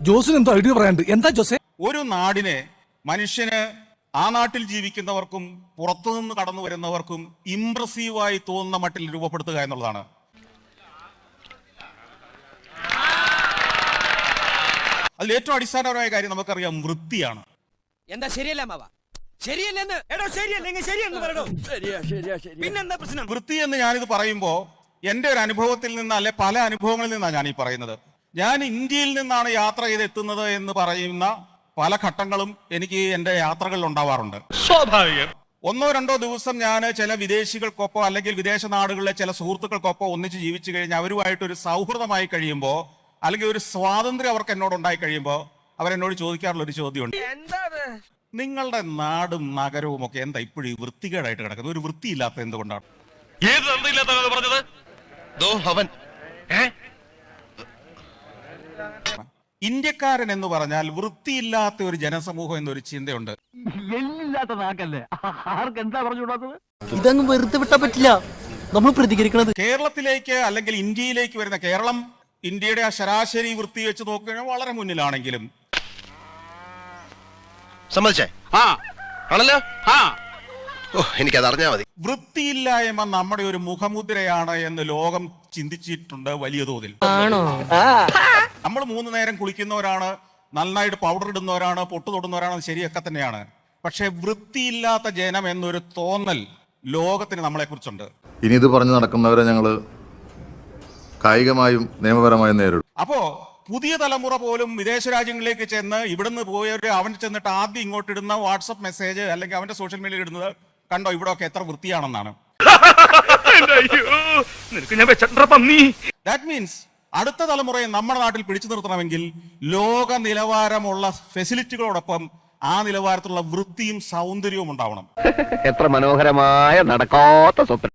ജോസിന് എന്തോ ഐഡിയ പറയാണ്ട് എന്താ ജോസേ? ഒരു നാടിനെ മനുഷ്യന് ആ നാട്ടിൽ ജീവിക്കുന്നവർക്കും പുറത്തുനിന്ന് കടന്നു വരുന്നവർക്കും ഇംപ്രസീവായി തോന്നുന്ന മട്ടിൽ രൂപപ്പെടുത്തുക എന്നുള്ളതാണ്. അതിൽ ഏറ്റവും അടിസ്ഥാനപരമായ കാര്യം നമുക്കറിയാം, വൃത്തിയാണ്. എന്താ ശരിയല്ല മാവ? ശരിയല്ലെന്ന് എടോ, ശരിയല്ലെന്ന് പറയണോ? പിന്നെന്താ പ്രശ്നം? വൃത്തി എന്ന് ഞാനിത് പറയുമ്പോ എന്റെ ഒരു അനുഭവത്തിൽ നിന്ന്, അല്ലെ പല അനുഭവങ്ങളിൽ നിന്നാണ് ഞാൻ ഈ പറയുന്നത്. ഞാൻ ഇന്ത്യയിൽ നിന്നാണ് യാത്ര ചെയ്ത് എത്തുന്നത് എന്ന് പറയുന്ന പല ഘട്ടങ്ങളും എനിക്ക് എന്റെ യാത്രകളിൽ ഉണ്ടാവാറുണ്ട്. സ്വാഭാവികം. 1-2 ദിവസം ഞാൻ ചില വിദേശികൾക്കൊപ്പം അല്ലെങ്കിൽ വിദേശ നാടുകളിലെ ചില സുഹൃത്തുക്കൾക്കൊപ്പം ഒന്നിച്ച് ജീവിച്ചു കഴിഞ്ഞാൽ അവരുമായിട്ട് ഒരു സൗഹൃദമായി കഴിയുമ്പോൾ, അല്ലെങ്കിൽ ഒരു സ്വാതന്ത്ര്യം അവർക്ക് എന്നോട് ഉണ്ടായി കഴിയുമ്പോൾ അവരെന്നോട് ചോദിക്കാറുള്ള ഒരു ചോദ്യമുണ്ട്, നിങ്ങളുടെ നാടും നഗരവും ഒക്കെ എന്താ ഇപ്പോഴും ഈ വൃത്തികേടായിട്ട് കിടക്കുന്നത്? ഒരു വൃത്തിയില്ലാത്ത എന്തുകൊണ്ടാണ്? ഏത് തന്തയില്ലാത്തവനാണ് പറഞ്ഞത്? അവൻ ഇന്ത്യക്കാരൻ എന്ന് പറഞ്ഞാൽ വൃത്തിയില്ലാത്ത ഒരു ജനസമൂഹം എന്നൊരു ചിന്തയുണ്ട്. ഇതങ്ങ് വെറുതെ വിട്ടാ പറ്റില്ല, നമ്മൾ പ്രതികരിക്കണത്. കേരളത്തിലേക്ക് അല്ലെങ്കിൽ ഇന്ത്യയിലേക്ക് വരുന്ന, കേരളം ഇന്ത്യയുടെ ആ ശരാശരി വൃത്തി വെച്ച് നോക്കുകയാണെങ്കിൽ വളരെ മുന്നിലാണെങ്കിലും സമ്മതിച്ചേ ആണല്ലോ. എനിക്കത് അറിഞ്ഞാ മതി. വൃത്തിയില്ലായ്മ നമ്മുടെ ഒരു മുഖമുദ്രയാണ് എന്ന് ലോകം ചിന്തിച്ചിട്ടുണ്ട് വലിയ തോതിൽ. നമ്മൾ 3 നേരം കുളിക്കുന്നവരാണ്, നന്നായിട്ട് പൗഡർ ഇടുന്നവരാണ്, പൊട്ടു തൊടുന്നവരാണ്, ശരിയൊക്കെ തന്നെയാണ്. പക്ഷെ വൃത്തിയില്ലാത്ത ജനം എന്നൊരു തോന്നൽ ലോകത്തിന് നമ്മളെ കുറിച്ചുണ്ട്. ഇനി ഇത് പറഞ്ഞു നടക്കുന്നവരെ ഞങ്ങള് കായികമായും നിയമപരമായും നേരിടും. അപ്പോ പുതിയ തലമുറ പോലും വിദേശ രാജ്യങ്ങളിലേക്ക് ചെന്ന് ഇവിടുന്ന് പോയവര് അവൻ ചെന്നിട്ട് ആദ്യം ഇങ്ങോട്ട് ഇടുന്ന വാട്സപ്പ് മെസ്സേജ് അല്ലെങ്കിൽ അവന്റെ സോഷ്യൽ മീഡിയയിൽ ഇടുന്നത് കണ്ടോ ഇവിടെ ഒക്കെ എത്ര വൃത്തിയാണെന്നാണ്. ദാറ്റ് മീൻസ് അടുത്ത തലമുറയെ നമ്മുടെ നാട്ടിൽ പിടിച്ചു നിർത്തണമെങ്കിൽ ലോക നിലവാരമുള്ള ഫെസിലിറ്റികളോടൊപ്പം ആ നിലവാരത്തിലുള്ള വൃത്തിയും സൗന്ദര്യവും ഉണ്ടാവണം. എത്ര മനോഹരമായ നടക്കാത്ത സ്വപ്നം.